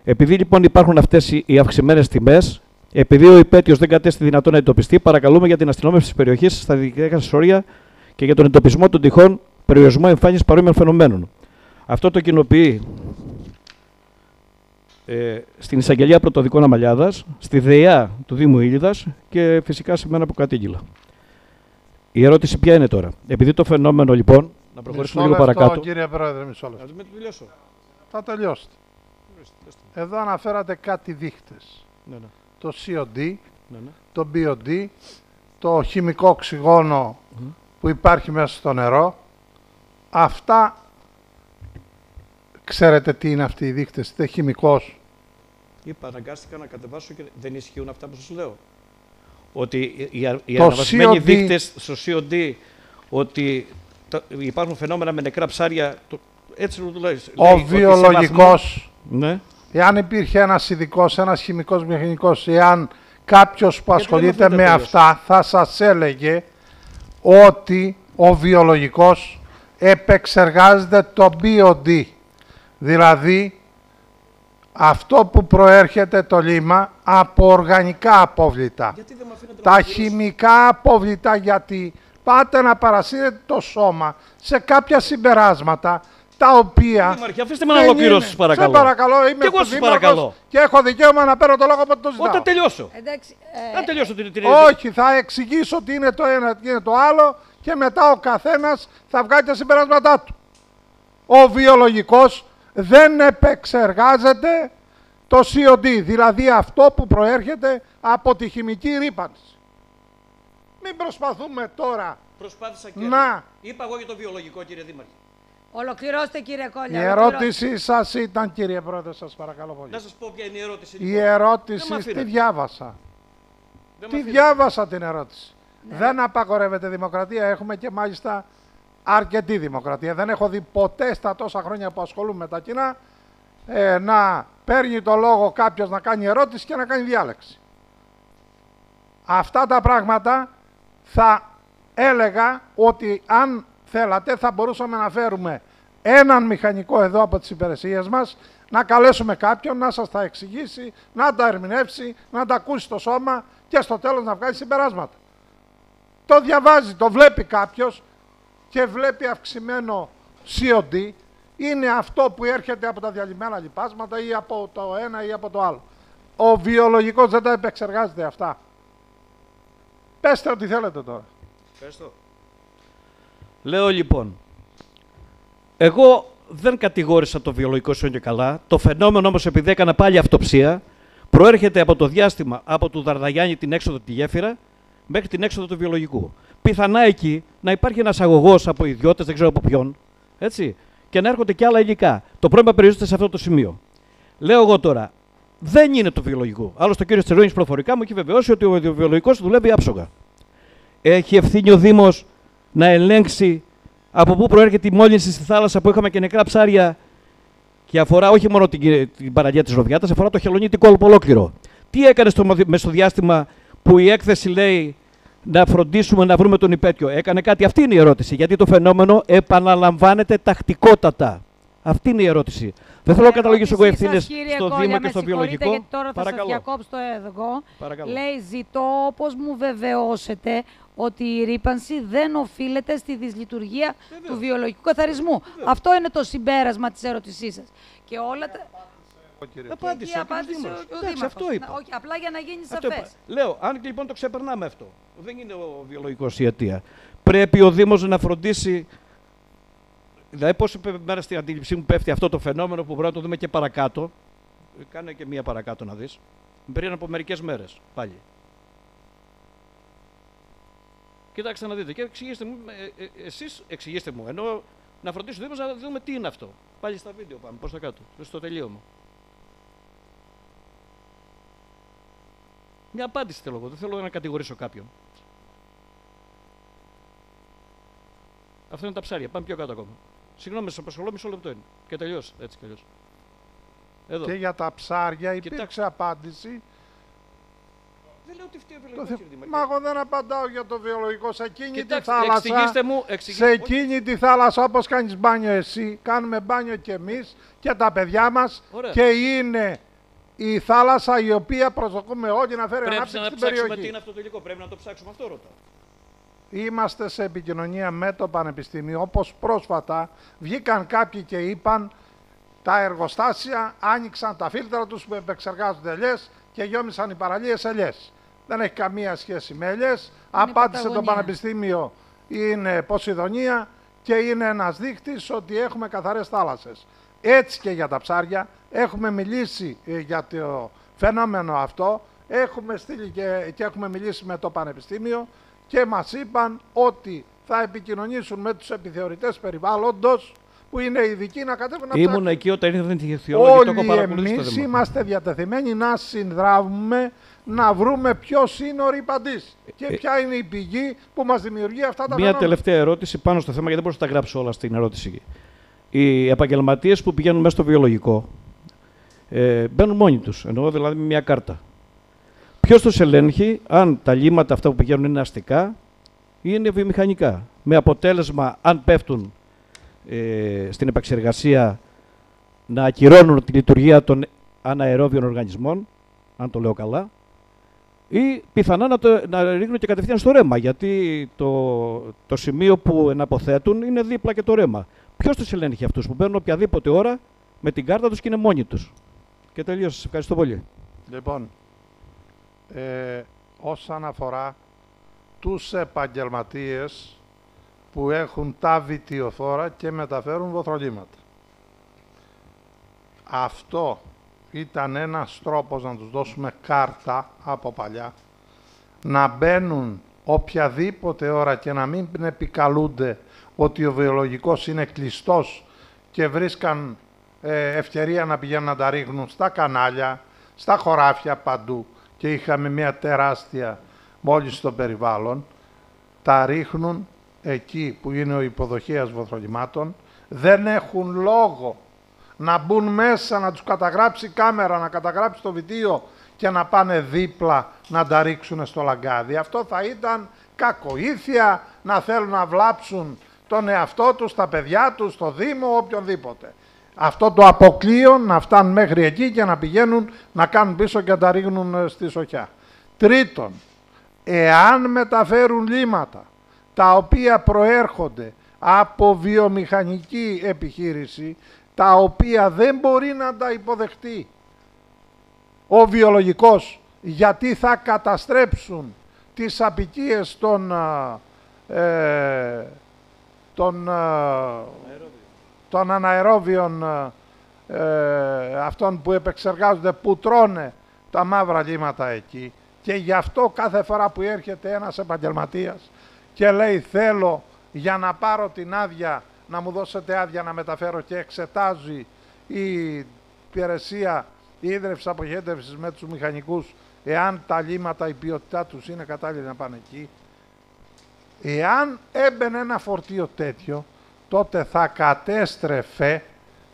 Επειδή λοιπόν υπάρχουν αυτές οι αυξημένες τιμές, Επειδή ο υπέτειος δεν κατέστη δυνατόν να εντοπιστεί, παρακαλούμε για την αστυνόμευση της περιοχής στα διοικητικά σας όρια και για τον εντοπισμό των τυχών περιορισμό εμφάνισης παρόμοιων φαινομένων. Αυτό το κοινοποιεί στην Εισαγγελία Πρωτοδικών Αμαλιάδας, στη ΔΕΙΑ του Δήμου Ήλιδας και φυσικά σε μένα που κατήγγειλα. Η ερώτηση ποια είναι τώρα? Επειδή το φαινόμενο λοιπόν, να προχωρήσουμε λίγο παρακάτω. Κύριε Πρόεδρε, μισό λεπτό. Τελειώσω. Θα τελειώσετε. Εδώ αναφέρατε κάτι δείχτες. Ναι. Το COD, Ναι. το BOD, το χημικό οξυγόνο που υπάρχει μέσα στο νερό. Αυτά, ξέρετε τι είναι αυτοί οι δείχτες, είστε χημικός? Είπα, αναγκάστηκα να κατεβάσω και δεν ισχύουν αυτά που σας λέω. Ότι οι Το αναβασμένοι COD δείκτες στο COD, ότι υπάρχουν φαινόμενα με νεκρά ψάρια, έτσι το λέει. Ο βιολογικός, Ναι. εάν υπήρχε ένας ειδικός, ένας χημικός μηχανικός, εάν κάποιος που ασχολείται με αυτά, θα σας έλεγε ότι ο βιολογικός επεξεργάζεται το BOD. Δηλαδή, αυτό που προέρχεται το λίμα από οργανικά απόβλητα. Τα χημικά απόβλητα, γιατί πάτε να παρασύρετε το σώμα σε κάποια συμπεράσματα, τα οποία... Δήμαρχε, αφήστε με να ολοκληρώσω, σας παρακαλώ. Σε παρακαλώ, είμαι και εγώ σας παρακαλώ. και έχω δικαίωμα να παίρνω το λόγο από το ζητάω. Όταν τελειώσω. Εντάξει, Αν τελειώσω την Όχι, θα εξηγήσω τι είναι το ένα, τι είναι το άλλο και μετά ο καθένας θα βγάλει τα συμπεράσματά του. Ο βιολογικός δεν επεξεργάζεται το COD, δηλαδή αυτό που προέρχεται από τη χημική ρύπανση. Μην προσπαθούμε τώρα Προσπάθησα και να... είπα εγώ για το βιολογικό, κύριε Δήμαρχε. ολοκληρώστε κύριε Κόλλια. Η ερώτησή σας ήταν, κύριε Πρόεδρε, σας παρακαλώ πολύ. Να σας πω ποια είναι η ερώτηση. Η λοιπόν. ερώτηση Δεν μ' τη διάβασα. Δεν μ' Τη αφήνετε. διάβασα την ερώτηση. Δεν απαγορεύεται δημοκρατία, έχουμε και μάλιστα αρκετή δημοκρατία. Δεν έχω δει ποτέ στα τόσα χρόνια που ασχολούμαι με τα κοινά να παίρνει το λόγο κάποιος να κάνει ερώτηση και να κάνει διάλεξη. Αυτά τα πράγματα θα έλεγα ότι αν θέλατε θα μπορούσαμε να φέρουμε έναν μηχανικό εδώ από τις υπηρεσίες μας, να καλέσουμε κάποιον να σας τα εξηγήσει, να τα ερμηνεύσει, να τα ακούσει στο σώμα και στο τέλος να βγάλει συμπεράσματα. Το διαβάζει, το βλέπει κάποιος και βλέπει αυξημένο COD, είναι αυτό που έρχεται από τα διαλυμένα λιπάσματα ή από το ένα ή από το άλλο. Ο βιολογικός δεν τα επεξεργάζεται αυτά. Πέστε ό,τι θέλετε τώρα. Ευχαριστώ. Λέω λοιπόν, εγώ δεν κατηγόρησα το βιολογικό σώμα και καλά. Το φαινόμενο όμως, επειδή έκανα πάλι αυτοψία, προέρχεται από το διάστημα από του Δαρδαγιάννη την έξοδο τη γέφυρα μέχρι την έξοδο του βιολογικού. Πιθανά εκεί να υπάρχει ένας αγωγός από ιδιώτες, δεν ξέρω από ποιον, έτσι, και να έρχονται και άλλα υλικά. Το πρόβλημα περιορίζεται σε αυτό το σημείο. Λέω εγώ τώρα, δεν είναι το βιολογικό. Άλλωστε, ο κύριος Τσερώνης προφορικά μου έχει βεβαιώσει ότι ο βιολογικός δουλεύει άψογα. Έχει ευθύνη ο Δήμος να ελέγξει από πού προέρχεται η μόλυνση στη θάλασσα που είχαμε και νεκρά ψάρια και αφορά όχι μόνο την παραλία της Ροδιάτας, αφορά το Χελονίτη κόλπο ολόκληρο. Τι έκανε στο μεσοδιάστημα που η έκθεση λέει να φροντίσουμε να βρούμε τον υπέτειο? Έκανε κάτι? Αυτή είναι η ερώτηση. Γιατί το φαινόμενο επαναλαμβάνεται τακτικότατα. Αυτή είναι η ερώτηση. Δεν θέλω να καταλογίσω εγώ ευθύνες στο Δήμο και στο βιολογικό. Γιατί τώρα θα σας διακόψω το εγώ. Λέει, ζητώ όπως μου βεβαιώσετε ότι η ρύπανση δεν οφείλεται στη δυσλειτουργία του βιολογικού καθαρισμού. Αυτό είναι το συμπέρασμα της ερώτησής σας. Και όλα τα... Απάντησε ο Δήμαρχος. Αυτό είπα. Όχι, απλά για να γίνει σαφές. Λέω, αν λοιπόν το ξεπερνάμε αυτό, δεν είναι ο βιολογικός η αιτία. Πρέπει ο Δήμος να φροντίσει. Δηλαδή, πόση μέρα στην αντίληψή μου πέφτει αυτό το φαινόμενο που μπορούμε να το δούμε και παρακάτω. Κάνε και μία παρακάτω να δεις. Πριν από μερικές μέρες πάλι. Κοιτάξτε να δείτε και εξηγήστε μου, εσείς εξηγήστε μου. Ενώ να φροντίσει ο Δήμος να δούμε τι είναι αυτό. Πάλι στα βίντεο πάμε, προς τα κάτω, στο τελείωμα. Μια απάντηση θέλω εγώ, δεν θέλω να κατηγορήσω κάποιον. Αυτό είναι τα ψάρια, πάμε πιο κάτω ακόμα. Συγγνώμη, σας απασχολώ, μισό λεπτό είναι. Και τελειώσει, έτσι κι αλλιώς. Εδώ. Και για τα ψάρια υπήρξε απάντηση. Δεν λέω ότι φταίει ο βιολογικός, κύριε Δήμαρχε. Μα εγώ δεν απαντάω για το βιολογικό. Σε εκείνη Κοιτάξτε, τη θάλασσα, εξηγήστε σε εκείνη τη θάλασσα όπως κάνεις μπάνιο εσύ, κάνουμε μπάνιο και εμείς και τα παιδιά μας. Ωραία. Και είναι η θάλασσα η οποία προσδοκούμε όλοι να φέρει Πρέπει ανάπτυξη να στην ψάξουμε περιοχή. τι είναι αυτό το υλικό. Πρέπει να το ψάξουμε, αυτό ρωτάω. Είμαστε σε επικοινωνία με το Πανεπιστήμιο, όπως πρόσφατα βγήκαν κάποιοι και είπαν τα εργοστάσια άνοιξαν τα φίλτρα τους που επεξεργάζονται ελιές και γιόμισαν οι παραλίες ελιές. Δεν έχει καμία σχέση με ελιές. Απάντησε το Πανεπιστήμιο, είναι Ποσειδονία και είναι ένας δείκτης ότι έχουμε καθαρές θάλασσες. Έτσι και για τα ψάρια, έχουμε μιλήσει για το φαινόμενο αυτό, έχουμε στείλει και έχουμε μιλήσει με το Πανεπιστήμιο και μας είπαν ότι θα επικοινωνήσουν με τους επιθεωρητές περιβάλλοντος που είναι ειδικοί να κατέβουν να ψάξουν. Ήμουν εκεί όταν ήρθαν οι ηχθειολόγοι, το έχω Όλοι παρακολουθήσει το εμείς θέμα. είμαστε διατεθειμένοι να συνδράμουμε, να βρούμε ποιος είναι ο ρηπαντής και ποια είναι η πηγή που μας δημιουργεί αυτά τα Μία φαινόμενα. τελευταία ερώτηση πάνω στο θέμα, γιατί δεν μπορούσα να τα γράψω όλα στην ερώτηση. Οι επαγγελματίες που πηγαίνουν μέσα στο βιολογικό μπαίνουν μόνοι τους, εννοώ δηλαδή με μια κάρτα. Ποιος τους ελέγχει αν τα λύματα αυτά που πηγαίνουν είναι αστικά ή είναι βιομηχανικά. Με αποτέλεσμα, αν πέφτουν στην επεξεργασία, να ακυρώνουν τη λειτουργία των αναερόβιων οργανισμών, αν το λέω καλά, ή πιθανά να ρίχνουν και κατευθείαν στο ρέμα, γιατί το σημείο που εναποθέτουν είναι δίπλα και το ρέμα. Ποιος τους ελέγχει αυτούς που μπαίνουν οποιαδήποτε ώρα με την κάρτα τους και είναι μόνοι τους? Και τελείωσα. Σας ευχαριστώ πολύ. Λοιπόν, όσον αφορά τους επαγγελματίες που έχουν τα βιτιοφόρα και μεταφέρουν βοθρολύματα. Αυτό ήταν ένας τρόπος να τους δώσουμε κάρτα από παλιά, να μπαίνουν οποιαδήποτε ώρα και να μην επικαλούνται ότι ο βιολογικός είναι κλειστός και βρίσκαν ευκαιρία να πηγαίνουν να τα ρίχνουν στα κανάλια, στα χωράφια παντού και είχαμε μια τεράστια μόλυνση στο περιβάλλον. Τα ρίχνουν εκεί που είναι ο υποδοχέας βοθρολυμάτων, δεν έχουν λόγο να μπουν μέσα, να τους καταγράψει η κάμερα, να καταγράψει το βιτίο και να πάνε δίπλα να τα ρίξουν στο λαγκάδι. Αυτό θα ήταν κακοήθεια, να θέλουν να βλάψουν τον εαυτό τους, τα παιδιά τους, το Δήμο, οποιονδήποτε. Αυτό το αποκλείον να φτάνουν μέχρι εκεί και να πηγαίνουν να κάνουν πίσω και να τα ρίχνουν στη σοχιά. Τρίτον, εάν μεταφέρουν λύματα τα οποία προέρχονται από βιομηχανική επιχείρηση, τα οποία δεν μπορεί να τα υποδεχτεί ο βιολογικός, γιατί θα καταστρέψουν τις απικίες των αναερόβιων αυτών που επεξεργάζονται, που τρώνε τα μαύρα λύματα εκεί. Και γι' αυτό κάθε φορά που έρχεται ένας επαγγελματίας και λέει θέλω για να πάρω την άδεια, να μου δώσετε άδεια να μεταφέρω, και εξετάζει η υπηρεσία ίδρυυσης αποχέτευσης με τους μηχανικούς εάν τα λύματα, η ποιότητά τους είναι κατάλληλη να πάνε εκεί. Εάν έμπαινε ένα φορτίο τέτοιο, τότε θα κατέστρεφε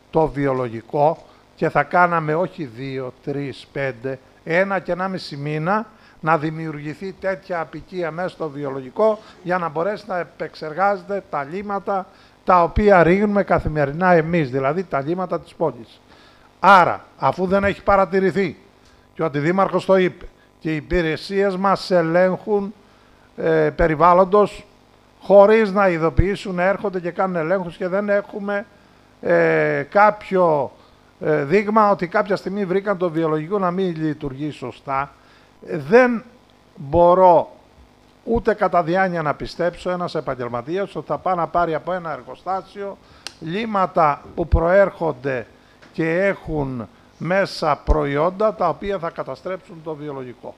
το βιολογικό και θα κάναμε όχι 2, 3, 5, 1 και 1,5 μήνα να δημιουργηθεί τέτοια απικία μέσα στο βιολογικό για να μπορέσει να επεξεργάζεται τα λύματα τα οποία ρίχνουμε καθημερινά εμείς, δηλαδή τα λύματα της πόλης. Άρα, αφού δεν έχει παρατηρηθεί και ότι ο Δήμαρχος το είπε και οι υπηρεσίες μας ελέγχουν περιβάλλοντος χωρίς να ειδοποιήσουν, έρχονται και κάνουν ελέγχους και δεν έχουμε κάποιο δείγμα ότι κάποια στιγμή βρήκαν το βιολογικό να μην λειτουργεί σωστά, δεν μπορώ ούτε κατά διάνοια να πιστέψω ένας επαγγελματίας ότι θα πάει να πάρει από ένα εργοστάσιο λύματα που προέρχονται και έχουν μέσα προϊόντα τα οποία θα καταστρέψουν το βιολογικό.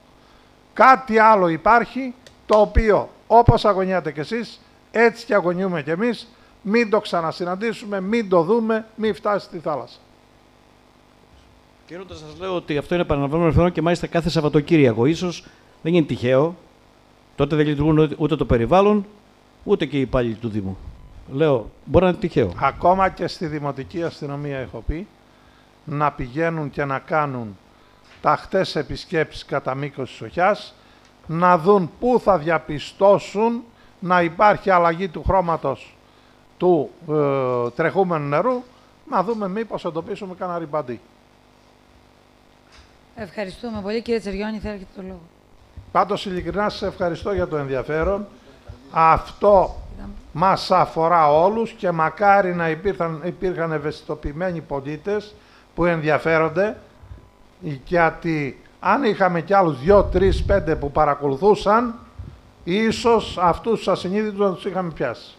Κάτι άλλο υπάρχει, το οποίο όπως αγωνιάτε κι εσείς, έτσι και αγωνιούμε κι εμείς, μην το ξανασυναντήσουμε, μην το δούμε, μην φτάσει στη θάλασσα. Κύριε, σας λέω ότι αυτό είναι επαναλαμβανόμενο φαινόμενο και μάλιστα κάθε Σαββατοκύριακο. Ίσως δεν είναι τυχαίο. Τότε δεν λειτουργούν ούτε το περιβάλλον, ούτε και οι υπάλληλοι του Δήμου. Λέω, μπορεί να είναι τυχαίο. Ακόμα και στη Δημοτική Αστυνομία έχω πει να πηγαίνουν και να κάνουν ταχτές επισκέψεις κατά μήκος της σοχιάς, να δουν πού θα διαπιστώσουν να υπάρχει αλλαγή του χρώματος του τρεχούμενου νερού, να δούμε μήπως εντοπίσουμε κανένα ρηπαντή. Ευχαριστούμε πολύ. Κύριε Τσεριώνη, θέλετε το λόγο. Πάντως, ειλικρινά σας ευχαριστώ για το ενδιαφέρον. Αυτό μας αφορά όλους και μακάρι να υπήρχαν ευαισθητοποιημένοι πολίτες που ενδιαφέρονται, γιατί αν είχαμε κι άλλους 2, 3, 5 που παρακολουθούσαν, ίσως αυτούς τους ασυνείδητους να τους είχαμε πιάσει.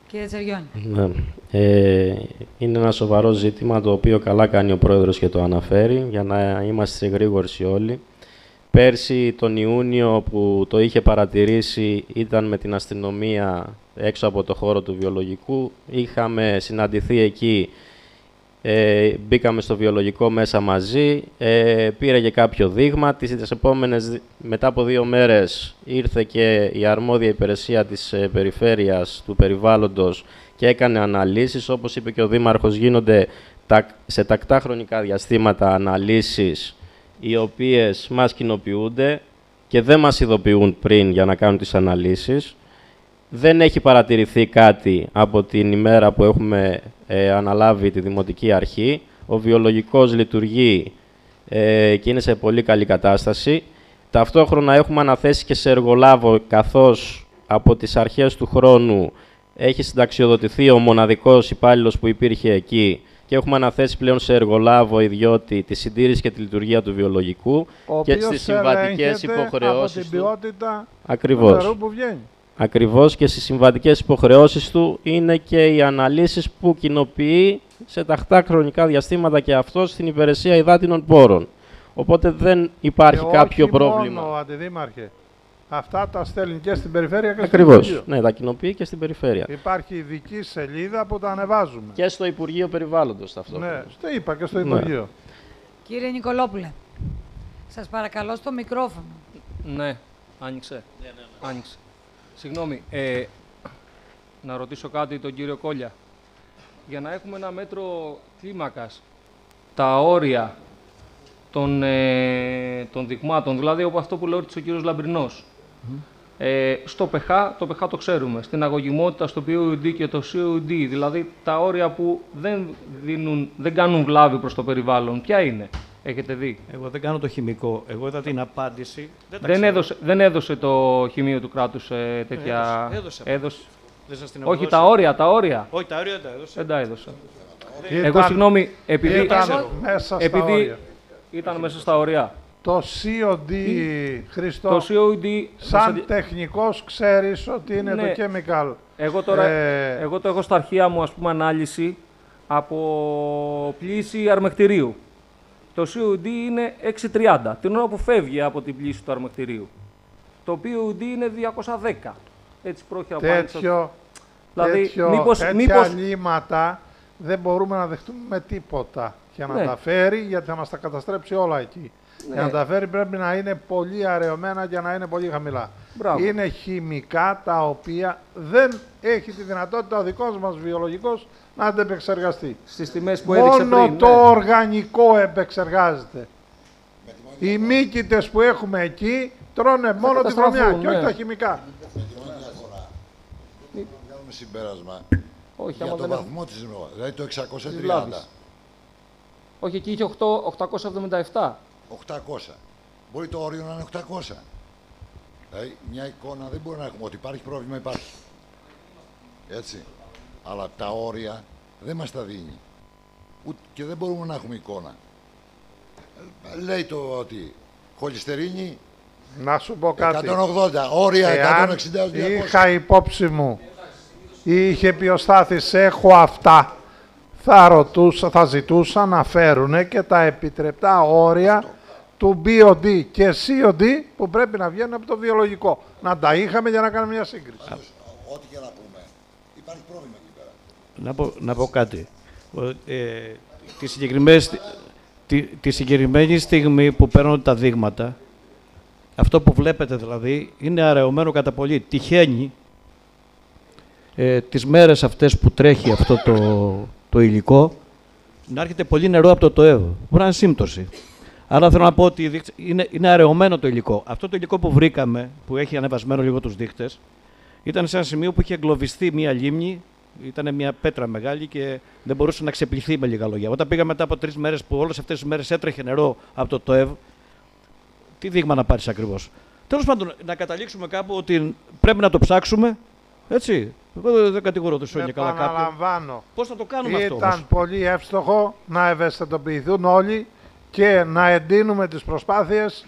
Κύριε Τσεριώνη. Ναι. Είναι ένα σοβαρό ζήτημα το οποίο καλά κάνει ο Πρόεδρος και το αναφέρει για να είμαστε σε γρήγορση όλοι. Πέρσι τον Ιούνιο που το είχε παρατηρήσει ήταν με την αστυνομία έξω από το χώρο του βιολογικού. Είχαμε συναντηθεί εκεί, μπήκαμε στο βιολογικό μέσα μαζί, πήρε και κάποιο δείγμα. Τις επόμενες, μετά από 2 μέρες ήρθε και η αρμόδια υπηρεσία της περιφέρειας του περιβάλλοντος και έκανε αναλύσεις. Όπως είπε και ο Δήμαρχος, γίνονται σε τακτά χρονικά διαστήματα αναλύσεις οι οποίες μας κοινοποιούνται και δεν μας ειδοποιούν πριν για να κάνουν τις αναλύσεις. Δεν έχει παρατηρηθεί κάτι από την ημέρα που έχουμε αναλάβει τη Δημοτική Αρχή. Ο βιολογικός λειτουργεί και είναι σε πολύ καλή κατάσταση. Ταυτόχρονα έχουμε αναθέσει και σε εργολάβο, καθώς από τις αρχές του χρόνου έχει συνταξιοδοτηθεί ο μοναδικός υπάλληλος που υπήρχε εκεί και έχουμε αναθέσει πλέον σε εργολάβο ιδιώτη τη συντήρηση και τη λειτουργία του βιολογικού και στις συμβατικές υποχρεώσεις από την ποιότητα ακριβώς. του νερού που βγαίνει. Ακριβώς, και στις συμβατικές υποχρεώσεις του είναι και οι αναλύσεις που κοινοποιεί σε τακτά χρονικά διαστήματα και αυτό στην υπηρεσία υδάτινων πόρων. Οπότε δεν υπάρχει κάποιο πρόβλημα. Μόνο, Αντιδήμαρχε. Αυτά τα στέλνει και στην περιφέρεια και Ακριβώς. στο Υπουργείο. Ναι, τα κοινοποιεί και στην περιφέρεια. Υπάρχει ειδική σελίδα που τα ανεβάζουμε. Και στο Υπουργείο Περιβάλλοντος ταυτόχρονα. Ναι, στο είπα και στο Υπουργείο. Κύριε Νικολόπουλε, σας παρακαλώ στο μικρόφωνο. Ναι, άνοιξε. Άνοιξε. Συγγνώμη, να ρωτήσω κάτι τον κύριο Κόλια. Για να έχουμε ένα μέτρο κλίμακας, τα όρια των δειγμάτων, δηλαδή από αυτό που λέει ο κύριος Λαμπρινός, στο ΠΕΧΑ, το ΠΕΧΑ το ξέρουμε, στην αγωγημότητα, στο POD και το COD, δηλαδή τα όρια που δεν κάνουν βλάβη προς το περιβάλλον, ποια είναι? Έχετε δει? Εγώ δεν κάνω το χημικό. Εγώ είδα την απάντηση. Δεν έδωσε το Χημείο του Κράτους τέτοια... Έδωσε. Δεν σας την έχω Όχι, δώσει. τα όρια. Όχι, τα όρια δεν τα έδωσε. Δεν τα έδωσε. Ήταν- Εγώ, συγγνώμη, επειδή μέσα στα όρια. ήταν μέσα στα όρια. Το COD, Χριστό, Το COD... σαν τεχνικός ξέρεις ότι είναι Ναι. το chemical. Εγώ τώρα, εγώ το έχω στα αρχεία μου, ας πούμε, ανάλυση από πλήση αρμεκτηρίου. Το COD είναι 630, την ώρα που φεύγει από την πλήση του αρμεκτηρίου. Το POD είναι 210. Έτσι πρόχειρα Τέτοιο, Δηλαδή, τέτοια μήπως... λύματα δεν μπορούμε να δεχτούμε με τίποτα. Και να Ναι. τα φέρει, γιατί θα μας τα καταστρέψει όλα εκεί. Για να τα φέρει πρέπει να είναι πολύ αραιωμένα και να είναι πολύ χαμηλά. Μπράβο. Είναι χημικά τα οποία δεν έχει τη δυνατότητα ο δικός μας βιολογικός να τα επεξεργαστεί. Στις τιμές που έδειξε Μόνο πριν. το ναι. οργανικό επεξεργάζεται. Οι μύκητες που έχουμε εκεί τρώνε μόνο τη καταστραφούν, βρωμιά και όχι ναι. τα χημικά. Βγάλουμε συμπέρασμα Όχι, για άμα τον δεν βαθμό της ροής, δηλαδή το 630. βλάβης. Όχι, εκεί είχε 877. 800. Μπορεί το όριο να είναι 800. Δηλαδή, μια εικόνα δεν μπορεί να έχουμε. Ότι υπάρχει πρόβλημα, υπάρχει. Έτσι. Αλλά τα όρια δεν μας τα δίνει. Ούτε, και δεν μπορούμε να έχουμε εικόνα. Λέει το ότι χολυστερίνη Να σου πω κάτι. 180, όρια 160 Εάν 200. είχα υπόψη μου, είχε πει ο Στάθης, έχω αυτά, θα ζητούσα να φέρουν και τα επιτρεπτά όρια του BOD και COD που πρέπει να βγαίνουν από το βιολογικό. Να τα είχαμε για να κάνουμε μια σύγκριση. Ό,τι και να πούμε. Υπάρχει πρόβλημα εκεί πέρα. Να πω κάτι. Τη συγκεκριμένη στιγμή που παίρνουν τα δείγματα, αυτό που βλέπετε δηλαδή, είναι αραιωμένο κατά πολύ. Τυχαίνει τις μέρες αυτές που τρέχει αυτό το υλικό να έρχεται πολύ νερό από το ΤΟΕΒ. Μπορεί να είναι σύμπτωση. Άρα θέλω να πω ότι είναι αραιωμένο το υλικό. Αυτό το υλικό που βρήκαμε, που έχει ανεβασμένο λίγο τους δείχτες, ήταν σε ένα σημείο που είχε εγκλωβιστεί μία λίμνη Ήταν μια πέτρα μεγάλη και δεν μπορούσε να ξεπληθεί με λίγα λόγια. Όταν πήγα μετά από 3 μέρες που όλες αυτές τις μέρες έτρεχε νερό από το ΤΟΕΒ, τι δείγμα να πάρεις ακριβώς? Τέλος πάντων, να καταλήξουμε κάπου ότι πρέπει να το ψάξουμε. Έτσι. Εγώ δεν κατηγορώ το Σόνια καλά κάποιον. Επαναλαμβάνω. Πώς θα το κάνουμε αυτό? Ήταν πολύ εύστοχο να ευαισθητοποιηθούν όλοι και να εντείνουμε τις προσπάθειες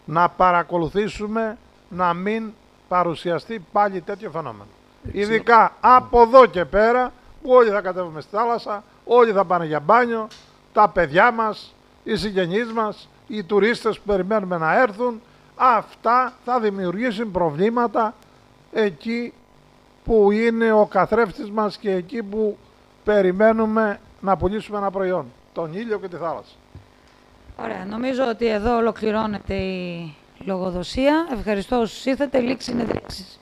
να παρακολουθήσουμε να μην παρουσιαστεί πάλι τέτοιο φαινόμενο. Ειδικά από εδώ και πέρα που όλοι θα κατέβουμε στη θάλασσα, όλοι θα πάνε για μπάνιο, τα παιδιά μας, οι συγγενείς μας, οι τουρίστες που περιμένουμε να έρθουν, αυτά θα δημιουργήσουν προβλήματα εκεί που είναι ο καθρέφτης μας και εκεί που περιμένουμε να πουλήσουμε ένα προϊόν, τον ήλιο και τη θάλασσα. Ωραία, νομίζω ότι εδώ ολοκληρώνεται η λογοδοσία. Ευχαριστώ όσους ήρθατε. Λήξη συνεδρίασης.